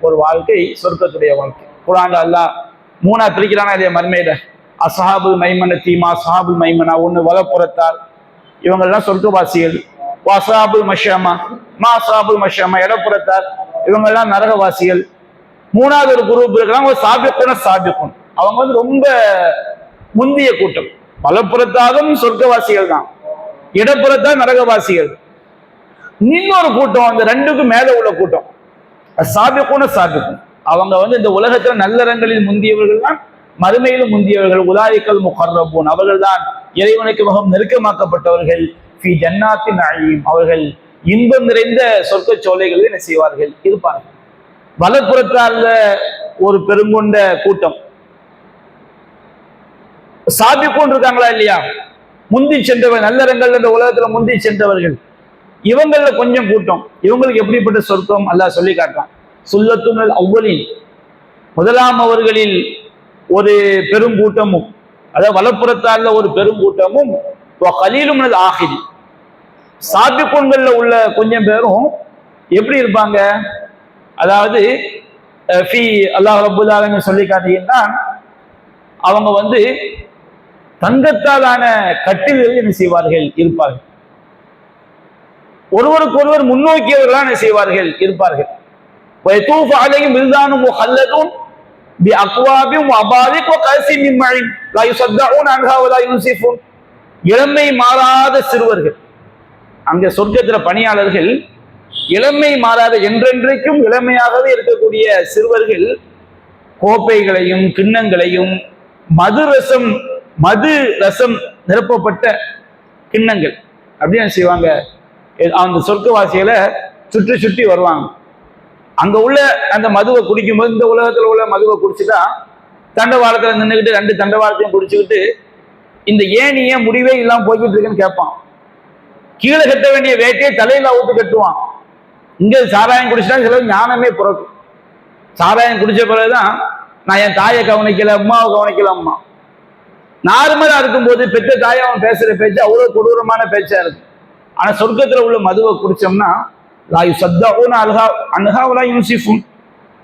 ஒரு வாழ்க்கை சொர்க்கத்துடைய வாழ்க்கை. குர்ஆன்ல அல்லாஹ் 3ஆ பிரிக்கிறானா இதே மர்மையில. அஸ்ஹாபுல் மைமன தீமா, அஸ்ஹாபுல் மைமனா ஒண்ணு வலப்புறத்தால், இவங்கெல்லாம் சொர்க்கவாசிகள். அஸ்ஹாபுல் மஷ்அமா, மா அஸ்ஹாபுல் மஷ்அமா இடப்புறத்தால், இவங்கெல்லாம் நரகவாசிகள். 3ஆவது ஒரு குரூப் இருக்கிறாங்க, ஒரு சாபிக்குன், அவங்க வந்து ரொம்ப முந்திய கூட்டம். வலப்புறத்தாலும் சொர்க்கவாசிகள் தான், இடப்புறத்தான் நரகவாசிகள். இன்னொரு கூட்டம், அந்த ரெண்டுக்கும் மேல உள்ள கூட்டம் சாபிக்கும் சாபிக்கும். அவங்க இந்த உலகத்துல நல்லறங்களில் முந்தியவர்கள் தான், மறுமையிலும் முந்தியவர்கள். உலாயிக்கல் முகர்ரபூன், அவர்கள் தான் இறைவனுக்கு மிகவும் நெருக்கமாக்கப்பட்டவர்கள். ஃபி ஜன்னாத்தின் நஈம், அவர்கள் இன்பம் நிறைந்த சொர்க்க சோலைகளில் என்ன செய்வார்கள், இருப்பார்கள். வலப்புறத்தால ஒரு பெருங்கொண்ட கூட்டம் சாபிக்கும் இருக்காங்களா இல்லையா, முந்தி சென்றவர்கள், நல்லறங்கள் என்ற உலகத்துல முந்தி சென்றவர்கள். இவங்கள கொஞ்சம் கூட்டம், இவங்களுக்கு எப்படிப்பட்ட சொர்க்கம் அல்லாஹ் சொல்லி காட்டான். சுல்லத்துல் அவ்வலின், முதலாம் அவர்களில் ஒரு பெருங்கூட்டமும், அதாவது வலப்புறத்தால ஒரு பெருங்கூட்டமும், கலீலும் ஆகிரி, சாபிக்குன்கள்ல உள்ள கொஞ்சம் பேரும் எப்படி இருப்பாங்க, அதாவது அல்லாஹ் ரப்பல் ஆலமீன் சொல்லி காட்டுகின்றான், அவங்க தங்கத்தாலான கட்டில்களில் என்ன செய்வார்கள், இருப்பார்கள். ஒருவருக்கு ஒருவர் முன்னோக்கியவர்களாக என்ன செய்வார்கள், இருப்பார்கள். இளமை மாறாத சிறுவர்கள், அங்க சொர்க்கத்துல பணியாளர்கள் இளமை மாறாத, என்றென்றைக்கும் இளமையாகவே இருக்கக்கூடிய சிறுவர்கள் கோப்பைகளையும் கிண்ணங்களையும் மது ரசம் நிரப்பப்பட்ட கிண்ணங்கள் அப்படின்னு செய்வாங்க. அந்த சொர்க்கவாசிகளை சுற்றி சுற்றி வருவாங்க. அங்க உள்ள அந்த மதுவை குடிக்கும்போது, இந்த உலகத்துல உள்ள மதுவை குடிச்சுட்டா தண்டவாளத்துல நின்றுக்கிட்டு 2 தண்டவாளத்தையும் குடிச்சுக்கிட்டு இந்த ஏனிய முடிவே இல்லாம போய்கிட்டு இருக்குன்னு கேட்பான். கீழே கட்ட வேண்டிய வேட்டையை தலையில அவுத்து கட்டுவான். இங்க சாராயம் குடிச்சுட்டா சில ஞானமே பிறக்கும். சாராயம் குடிச்ச பிறகுதான் நான் என் தாயை கவனிக்கல, அம்மாவை கவனிக்கல. அம்மா நார்மலா இருக்கும்போது பெற்ற தாயை அவன் பேசுற பேச்சு அவ்வளவு கொடூரமான பேச்சா இருக்கு. ஆனா சொர்க்கத்துல உள்ள மதுவை குடிச்சோம்னா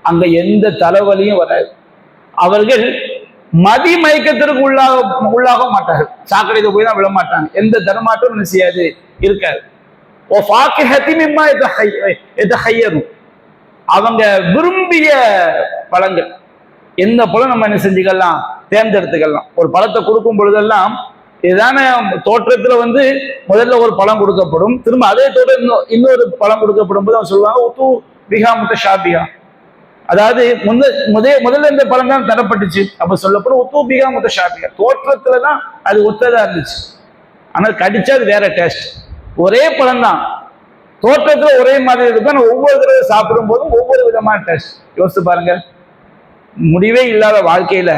அங்க எந்த தலைவலியும் வராது. அவர்கள் மதி மயக்கத்திற்கு உள்ளாக மாட்டார்கள். சாக்கடைக்கு போய் தான் விழ மாட்டாங்க. எந்த தர்மாட்டம் என்ன செய்யாது, இருக்காது. அவங்க விரும்பிய பழங்கள், எந்த பழம் நம்ம என்ன செஞ்சுக்கலாம், தேர்ந்தெடுத்துக்கலாம். ஒரு பழத்தை கொடுக்கும் பொழுதெல்லாம் இதுதான தோற்றத்துல முதல்ல ஒரு பழம் கொடுக்கப்படும், திரும்ப அதே தோற்றம் இன்னொரு பழம் கொடுக்கப்படும் போது அவன் சொல்லுவாங்க உத்து பிகா முட்ட ஷாபிகா, அதாவது முதல்ல இந்த பழம் தான் தரப்பட்டுச்சு அப்ப சொல்லப்படும் உத்து பிகா முட்ட ஷாபிகா. தோற்றத்துலதான் அது ஒத்ததா இருந்துச்சு, ஆனால் கடிச்சா அது வேற டேஸ்ட். ஒரே பழம் தான், தோற்றத்துல ஒரே மாதிரி இருக்கும், ஒவ்வொரு தடவை சாப்பிடும் போதும் ஒவ்வொரு விதமான டேஸ்ட். யோசிச்சு பாருங்க. முடிவே இல்லாத வாழ்க்கையில,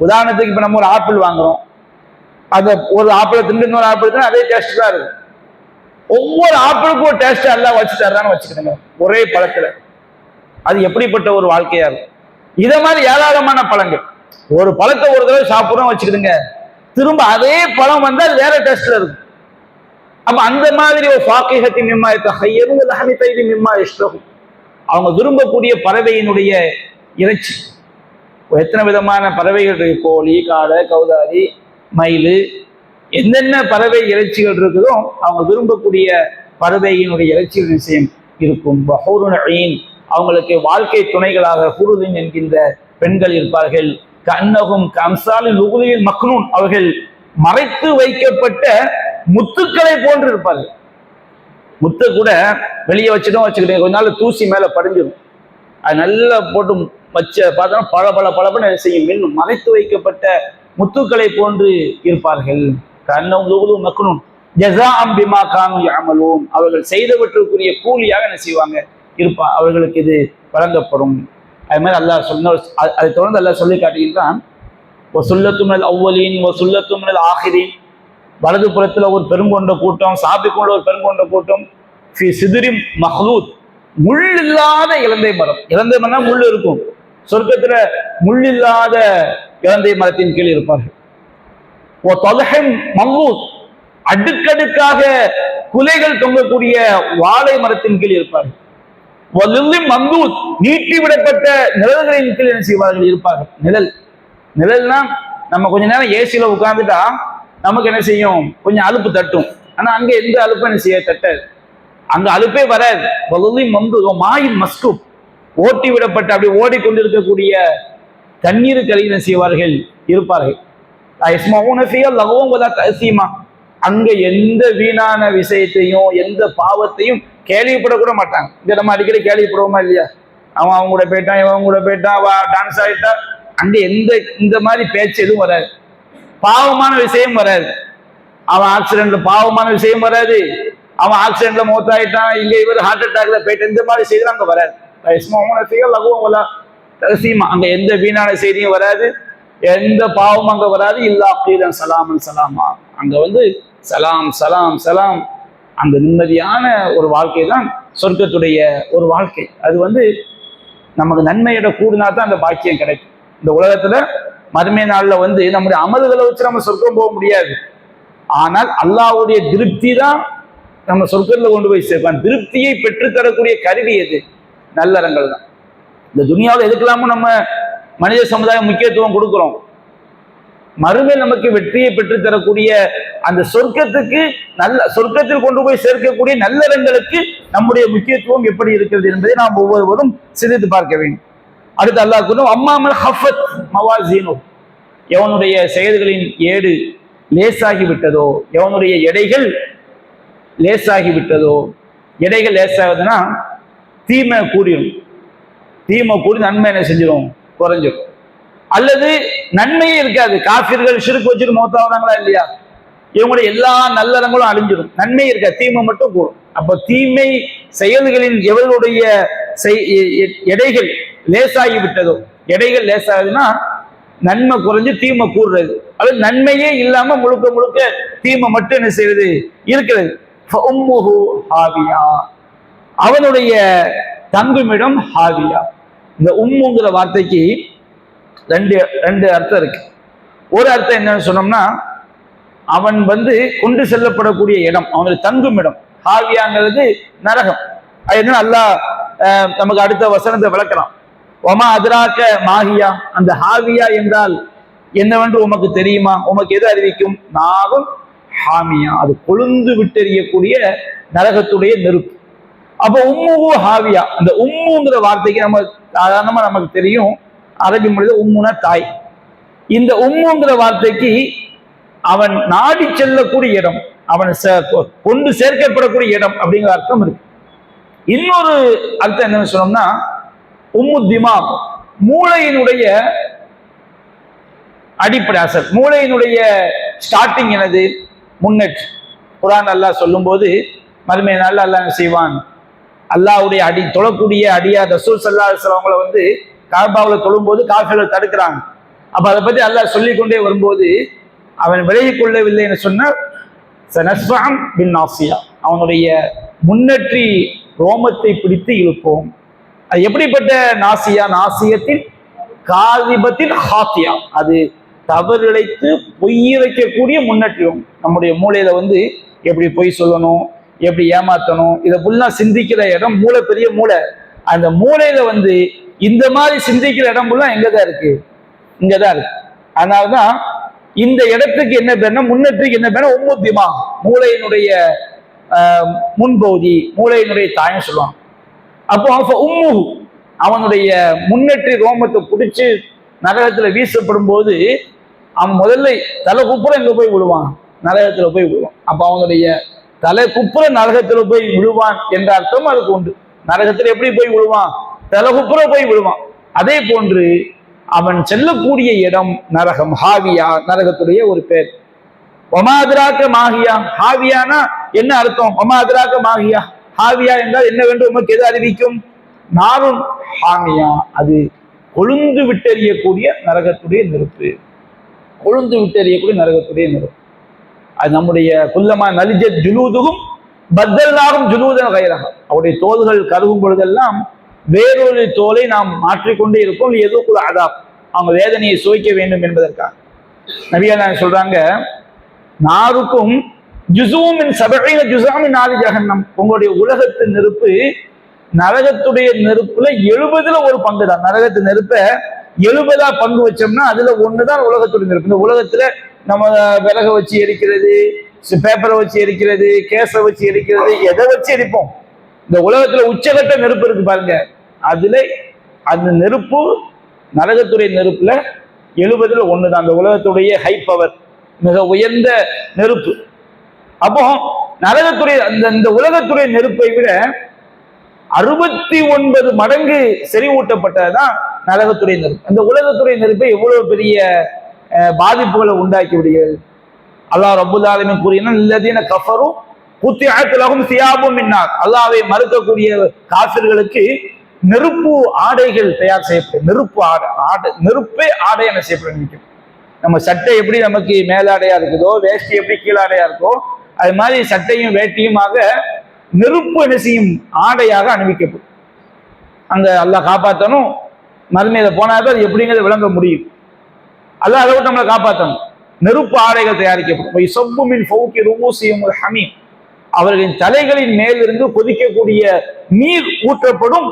உதாரணத்துக்கு இப்ப நம்ம ஒரு ஆப்பிள் வாங்குறோம், அந்த ஒரு ஆப்பிளை திண்டு இன்னொரு ஆப்பிள் தான் அதே டேஸ்ட் தான் இருக்கும். ஒவ்வொரு ஆப்பிளுக்கும் ஒரு டேஸ்ட் எல்லாம் வச்சு தர்றான்னு வச்சுக்கிடுங்க ஒரே பழத்துல. அது எப்படிப்பட்ட ஒரு வாழ்க்கையா இருக்கும். இதை மாதிரி ஏராளமான பழங்கள். ஒரு பழத்தை ஒரு தடவை சாப்பிட்றோம் வச்சுக்கிடுங்க, திரும்ப அதே பழம் அது வேற டேஸ்ட்ல இருக்கும். அப்ப அந்த மாதிரி ஒரு பாக்கியத்தை மிம்மா இஷ்டம், அவங்க விரும்பக்கூடிய பறவையினுடைய இறைச்சி. எத்தனை விதமான பறவைகள் இருக்கு, கோழி, காடை, கௌதாரி, மயில், என்னென்ன பறவை இறைச்சிகள் இருக்குதோ அவங்க விரும்பக்கூடிய பறவையினுடைய இறைச்சிகள் விஷயம் இருக்கும். அவங்களுக்கு வாழ்க்கை துணைகளாக ஹுருலின் என்கின்ற பெண்கள் இருப்பார்கள். கண்ணகும் கம்சாலின் லுகுலியில் மக்னூன், அவர்கள் மறைத்து வைக்கப்பட்ட முத்துக்களை போன்று இருப்பார்கள். முத்து கூட வெளியே வச்சுக்கிட்டே கொஞ்ச நாள் தூசி மேல படிஞ்சிடும், அது நல்லா போட்டு வச்ச பார்த்தோம்னா பல செய்யும். இன்னும் மறைத்து வைக்கப்பட்ட முத்துக்களை போன்று இருப்பார்கள். மக்களும் அவர்கள் செய்தவற்றுக்குரிய கூலியாக என்ன செய்வாங்க, அவர்களுக்கு இது வழங்கப்படும். அது மாதிரி அல்லாஹ் சொன்ன, அதை தொடர்ந்து அல்லாஹ் சொல்லி காட்டுகின்றான், வலது புறத்துல ஒரு பெருங்கொண்ட கூட்டம், சாபிக்கொண்ட ஒரு பெருங்கொண்ட கூட்டம், முள் இல்லாத இலந்தை மரம். இலந்தை மரம் முள் இருக்கும், சொர்க்கத்துல முள் இல்லாத இலந்தை மரத்தின் கீழ் இருப்பார்கள். அடுக்கடுக்காக குலைகள் தொங்கக்கூடிய வாழை மரத்தின் கீழ் இருப்பார்கள். நீட்டி விடப்பட்ட நிழல்களின் கீழ் என்ன செய்வார்கள், இருப்பார்கள். நிழல்னா நம்ம கொஞ்ச நேரம் ஏசியில உட்கார்ந்துட்டா நமக்கு என்ன செய்யும், கொஞ்சம் அலுப்பு தட்டும். ஆனா அங்க எந்த அலுப்பு என்ன செய்ய தட்டாது, அங்க அலுப்பே வராது. மாயின் மஸ்கூப், ஓட்டி விடப்பட்ட அப்படி ஓடிக்கொண்டிருக்கக்கூடிய தண்ணீருக்கு அருகில் செய்வார்கள் இருப்பார்கள். அங்க எந்த வீணான விஷயத்தையும் எந்த பாவத்தையும் கேள்விப்படக்கூட மாட்டாங்க. இங்க நம்ம அடிக்கடி கேள்விப்படுவோமா இல்லையா? அவன் அவங்க கூட போயிட்டான், இவன் கூட போயிட்டான், டான்ஸ் ஆயிட்டா. அங்க இந்த மாதிரி பேச்சு எதுவும் வராது. பாவமான விஷயம் வராது. அவன் ஆக்சிடென்ட்ல பாவமான விஷயம் வராது. அவன் ஆக்சிடென்ட்ல மௌத்தாயிட்டான், இங்க இவர் ஹார்ட் அட்டாக்ல போயிட்டு, இந்த மாதிரி செய்தி அங்க வராது. அங்க எந்த வீணான செய்தியும் வராது, எந்த பாவம் அங்க வராது. இல்லா கீரன் சலாமன் சலாமா, அங்க சலாம் சலாம் சலாம். அந்த நிம்மதியான ஒரு வாழ்க்கை தான் சொர்க்கத்துடைய ஒரு வாழ்க்கை. அது நமக்கு நன்மையிட கூடுனா தான் அந்த பாக்கியம் கிடைக்கும். இந்த உலகத்துல மறுமை நாள்ல நம்முடைய அமல்களை வச்சு நம்ம சொர்க்கம் போக முடியாது. ஆனால் அல்லாஹ்வுடைய திருப்தி தான் நம்ம சொர்க்கத்துல கொண்டு போய் சேர்ப்பான். திருப்தியை பெற்றுத்தரக்கூடிய கருவி எது? நல்லறங்கள் தான். இந்த துனியாவில் எதுக்கெல்லாமும் நம்ம மனித சமுதாயம் முக்கியத்துவம் கொடுக்கிறோம். மறுமை நமக்கு வெற்றியை பெற்று தரக்கூடிய அந்த சொர்க்கத்தில் கொண்டு போய் சேர்க்கக்கூடிய நல்லறங்களுக்கு நம்முடைய முக்கியத்துவம் எப்படி இருக்கிறது என்பதை நாம் ஒவ்வொருவரும் சிந்தித்து பார்க்க வேண்டும். அடுத்து அல்லாஹ் கூறும், அம்மாமல் ஹஃபத் மவாசீனு, எவனுடைய செயல்களின் ஏடு லேசாகி விட்டதோ, எவனுடைய எடைகள் லேசாகி விட்டதோ. எடைகள் லேசாகுதுன்னா தீமை கூடிடும். தீமை கூடி நன்மை என்ன செஞ்சிடும்? குறைஞ்சிடும். அல்லது நன்மையே இருக்காது. காஃபிர்கள் ஷிர்க் வச்சுட்டு மௌத்தாவறாங்களா இல்லையா? இவங்களுடைய எல்லா நல்லறங்களும் அழிஞ்சிடும், நன்மை இருக்காது, தீமை மட்டும் கூடும். அப்போ தீமை செயல்களின் எவர்களுடைய எடைகள் லேசாகி விட்டதோ, எடைகள் லேசாகுதுன்னா நன்மை குறைஞ்சு தீமை கூடுறது. அது நன்மையே இல்லாம முழுக்க முழுக்க தீமை மட்டும் என்ன செய்யறது இருக்கிறது. அவனுடைய தங்குமிடம் ஹாவியா. இந்த உம்முங்கிற வார்த்தைக்கு ரெண்டு அர்த்தம் இருக்கு. ஒரு அர்த்தம் என்னன்னு சொன்னோம்னா, அவன் கொண்டு செல்லப்படக்கூடிய இடம், அவனுடைய தங்குமிடம். ஹாவியாங்கிறது நரகம். அது என்ன அல்லாஹ் நமக்கு அடுத்த வசனத்தை விளக்கலாம். ஒமா அதிராக்க மாஹியா, அந்த ஹாவியா என்றால் என்னவென்று உமக்கு தெரியுமா? உமக்கு எது அறிவிக்கும்? நாவும் ஹாமியா, அது கொழுந்து விட்டெறியக்கூடிய நரகத்துடைய நெருப்பு. அப்போ உம்முஹு ஹாவியா, அந்த உம்முங்கிற வார்த்தைக்கு நம்ம சாதாரணமா நமக்கு தெரியும், அரபி மொழியில உம்முனா தாய். இந்த உம்முங்கிற வார்த்தைக்கு அவன் நாடி செல்லக்கூடிய இடம், அவன் கொண்டு சேர்க்கப்படக்கூடிய இடம் அப்படிங்கிற அர்த்தம் இருக்கு. இன்னொரு அர்த்தம் என்னன்னு சொன்னோம்னா, உம்மு திமாக், மூளையினுடைய அடிப்படை அசல், மூளையினுடைய ஸ்டார்டிங் என்னது? முன்னேற்று. குர்ஆன் அல்லாஹ் சொல்லும் போது மறுமை நாள்ல அல்லாஹ் செய்வான், அல்லாஹ்வுடைய தொழக்கூடிய அடியார் ரசூல் ஸல்லல்லாஹு அலைஹி வஸல்லம் அவங்களை காபாவுல தொழும்போது காஃபிர்கள் தடுக்கிறாங்க. அப்ப அதை பத்தி அல்லாஹ் சொல்லிக்கொண்டே வரும்போது, அவன் விலகிக் கொள்ளவில்லை என்று சொன்னால் சனஸ்ஃபஅம் பின் நாசியா, அவனுடைய முன்னேற்றி ரோமத்தை பிடித்து இழுப்போம். அது எப்படிப்பட்ட நாசியா? நாசியத்தின் காதிபத்தின் ஹாத்தியா, அது தவறிழைத்து பொய்யிழைக்கக்கூடிய முன்னேற்றம். நம்முடைய மூளையில எப்படி பொய் சொல்லணும், எப்படி ஏமாத்தணும், இதை ஃபுல்லா சிந்திக்கிற இடம் மூளை, பெரிய மூளை. அந்த மூளையில இந்த மாதிரி சிந்திக்கிற இடம் ஃபுல்லா எங்கதான் இருக்கு? இங்கதான் இருக்கு. அதனாலதான் இந்த இடத்துக்கு என்ன பேர்னா, முன்னேற்றிக்கு என்ன பேர்னா உம்முத்திமா, மூளையினுடைய முன்பகுதி, மூளையினுடைய தாயம் சொல்லுவாங்க. அப்போ உம்மு, அவனுடைய முன்னேற்றி ரோமத்தை பிடிச்சு நரகத்துல வீசப்படும் போது அவன் முதல்ல தலை குப்புற எங்க போய் விழுவான்? நரகத்துல போய் விழுவான். அப்ப அவனுடைய தலை குப்புற நரகத்துல போய் விழுவான் என்ற அர்த்தம் அதுக்கு உண்டு. நரகத்துல எப்படி போய் விழுவான்? தலை குப்புற போய் விழுவான். அதே போன்று அவன் செல்லக்கூடிய இடம் நரகம், ஹாவியா, நரகத்துடைய ஒரு பேர். ஒமாதிராக்க மாஹியா, ஹாவியானா என்ன அர்த்தம்? ஒமாதிராக்க மாஹியா, ஹாவியா என்றால் என்னவென்று உமக்கு எது அறிவிக்கும்? நாரும் ஹாமியா, அது கொழுந்து விட்டெறியக்கூடிய நரகத்துடைய நெருப்பு. கொழுந்து விட்டெறியக்கூடிய நரகத்துடைய நெருப்பு. அது நம்முடைய குல்லமா நலிஜ ஜுலூதுகும் பத்தல்லாகும் ஜுலூதன் கைரக, அவருடைய தோள்கள் கருகும் பொழுதெல்லாம் வேறொரு தோலை நாம் மாற்றிக்கொண்டே இருக்கோம். எதுக்குள்ள அதாப், அவங்க வேதனையை சுவைக்க வேண்டும் என்பதற்காக. நபிகள் சொல்றாங்க, நாருக்கும் ஜுசூமின் சபையின ஜுசாமின் நாலு ஜஹன்னம், உங்களுடைய உலகத்து நெருப்பு நரகத்துடைய நெருப்புல 70ல் ஒரு பங்கு தான். நரகத்து நெருப்பை 70ஆ பங்கு வச்சோம்னா அதுல ஒண்ணுதான் உலகத்துடைய நெருப்பு. இந்த உலகத்துல நம்ம விறக வச்சு எரிக்கிறது, பேப்பரை வச்சு எரிக்கிறது, கேஸை வச்சு எரிக்கிறது, எதை வச்சு எரிப்போம். இந்த உலகத்துல உச்சகட்ட நெருப்பு இருக்கு பாருங்க, அதுல அந்த நெருப்பு நரகத்துடைய நெருப்புல 70ல் 1 தான் அந்த உலகத்துடைய ஹை பவர், மிக உயர்ந்த நெருப்பு. அப்போ நரகத்துடைய இந்த உலகத்துடைய நெருப்பை விட 69 மடங்கு செறிவூட்டப்பட்டதுதான் நரகத்துடைய நெருப்பு. அந்த உலகத்துடைய நெருப்பை எவ்வளவு பெரிய பாதிப்புகளை உண்டாக்கி விடுகிறது. அல்லாஹ் ரப்புல் ஆலமீன் கூறினான், இல்லதீன கஃபரு குத்திஅத் லஹும் சியாபும் மின் நார். அல்லாஹ்வை மறுக்கக்கூடிய காஃபிர்களுக்கு நெருப்பு ஆடைகள் தயார் செய்யப்படும். நெருப்பே ஆடை என்ன செய்யப்படும். நம்ம சட்டை எப்படி நமக்கு மேலாடையா இருக்குதோ, வேஷ்டி எப்படி கீழாடையா இருக்கோ, அது மாதிரி சட்டையும் வேட்டியுமாக நெருப்பு என்ன செய்யும், ஆடையாக அணிவிக்கப்படும். அங்க அல்லாஹ் காப்பாற்றணும். மறுமையில போனாதான் அது எப்படிங்கிறத விளங்க முடியும். அல்லாஹ் அதை விட்டு நம்மளை காப்பாற்றணும். நெருப்பு ஆடைகள் தயாரிக்கப்படும். அவர்களின் தலைகளின் மேலிருந்து கொதிக்கக்கூடிய நீர் ஊற்றப்படும்.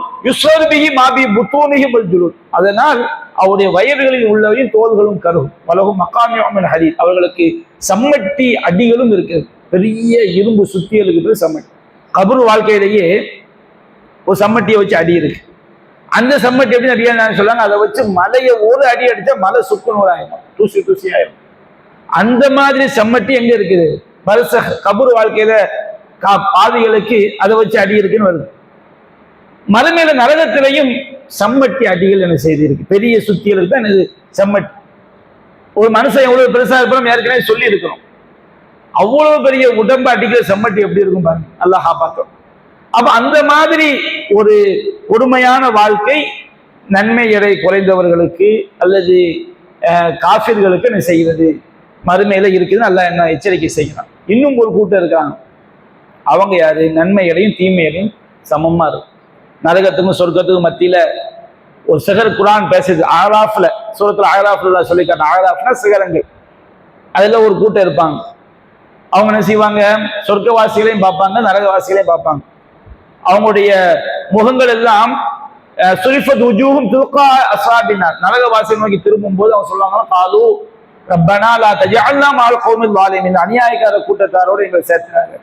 அதனால் அவருடைய வயல்களில் உள்ளவரின் தோள்களும் கருகும். வலகும் மக்காமியாமின் ஹதீத். அவர்களுக்கு சம்மட்டி அடிகளும் இருக்கு. பெரிய இரும்பு சுத்தியலுக்கு சம்மட்டி. கபரு வாழ்க்கையிலேயே ஒரு சம்மட்டியை வச்சு அடி இருக்கு. அந்த சம்மட்டி எப்படி அடியா சொல்றாங்க, அதை வச்சு மலையை ஒரு அடி அடிச்சா மலை சுக்குநூறு ஆயிடும், தூசி தூசி ஆயிடும். அந்த மாதிரி சம்மட்டி எங்க இருக்குது, கபரு வாழ்க்கையில பாவிகளுக்கு அதை வச்சு அடி இருக்குன்னு வருது. மறுமையில நரகத்திலையும் சம்மட்டி அடிகள் என்ன செய்திருக்கு, பெரிய சுத்தியலுக்கு தான் இது சம்மட்டி. ஒரு மனுஷன் எவ்வளவு பெருசா இருப்போம் ஏற்கனவே சொல்லி இருக்கிறோம். அவ்வளவு பெரிய உடம்பு அடிக்கிற சம்மட்டி எப்படி இருக்கும் பாருங்க, அல்லாஹ் காப்பாற்றும். அப்ப அந்த மாதிரி ஒரு கொடுமையான வாழ்க்கை நன்மை எடை குறைந்தவர்களுக்கு அல்லது காஃபிர்களுக்கு என்ன செய்கிறது, மறுமையில இருக்குதுன்னு அல்லாஹ் என்ன எச்சரிக்கை செய்யலாம். இன்னும் ஒரு கூட்டம் இருக்காங்க, அவங்க யாரு, நன்மை எடையும் தீமை எடையும் சமமா இருக்கும். நரகத்துக்கும் சொர்க்கத்துக்கும் மத்தியில ஒரு சிகர் குரான் பேசுது. ஆராஃப்ல, சூரத்துல ஆராஃப்ல சொல்லி காட்ட, ஆராஃப்னா சிகரங்கள். அதுல ஒரு கூட்டம் இருப்பாங்க. அவங்க என்ன செய்வாங்க, சொர்க்கவாசிகளையும் பார்ப்பாங்க, நரகவாசிகளையும் பார்ப்பாங்க. அவங்களுடைய முகங்கள் எல்லாம் நரகவாசியை நோக்கி திரும்பும் போது அவங்க சொல்லுவாங்க, காலு ரப்பனா லா தஜஅல்னா மஅல் கௌமில் ஸாலிமீன். அநியாயக்கார கூட்டத்தாரோடு எங்களை சேர்த்துறாங்க.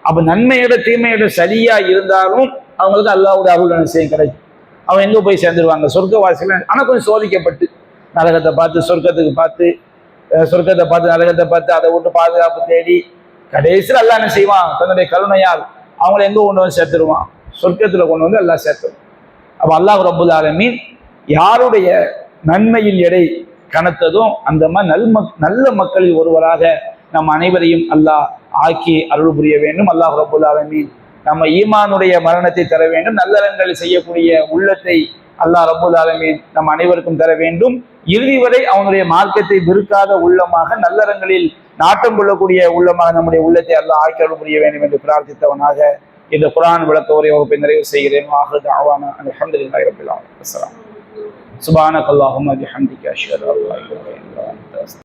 அப்ப நன்மையோட தீமையோட சரியா இருந்தாலும் அவங்களுக்கு அல்லாஹ்வுடைய அருள் செய்ய கிடைக்கும். அவங்க எங்க போய் சேர்ந்துருவாங்க, சொர்க்கவாசிகள். ஆனா கொஞ்சம் சோதிக்கப்பட்டு, நரகத்தை பார்த்து சொர்க்கத்துக்கு பார்த்து, சொர்க்கத்தை பார்த்து நரகத்தை பார்த்து, அதை விட்டு பாதுகாப்பு தேடி கடைசியில் அல்லாஹ் என்ன செய்வான், தன்னுடைய கருணையால் அவங்கள எங்க கொண்டு வந்து சேர்த்துருவான், சொர்க்கத்துல கொண்டு வந்து அல்லாஹ் சேர்த்துருவான். அப்ப அல்லாஹ் ரப்புல் ஆலமீன் யாருடைய நன்மையின் எடை கனத்ததும் அந்த மாதிரி நல்ல மக்களில் ஒருவராக நம் அனைவரையும் அல்லாஹ் ஆக்கி அருள் புரிய வேண்டும். அல்லாஹ் ரப்புல் ஆலமீன் நம்ம ஈமானுடைய மரணத்தை தர வேண்டும். நல்லறங்கள் செய்யக்கூடிய உள்ளத்தை அல்லாஹ் ரப்புல் ஆலமீன் நம் அனைவருக்கும் தர வேண்டும். இறுதி வரை அவனுடைய மார்க்கத்தை வெறுக்காத உள்ளமாக, நல்லறங்களில் நாட்டம் கொள்ளக்கூடிய உள்ளமாக நம்முடைய உள்ளத்தை அல்லாஹ் ஆக்கி அருள் புரிய வேண்டும் என்று பிரார்த்தித்தவனாக இந்த குர்ஆன் விளக்க உரை வகுப்பை நிறைவு செய்கிறேன். அல்ஹம்துலில்லாஹி ரப்பில் ஆலமீன். சுப்ஹானக அல்லாஹும்ம வபிஹம்திக அஷ்ஹது அல்லா இலாஹா இல்லா அன்த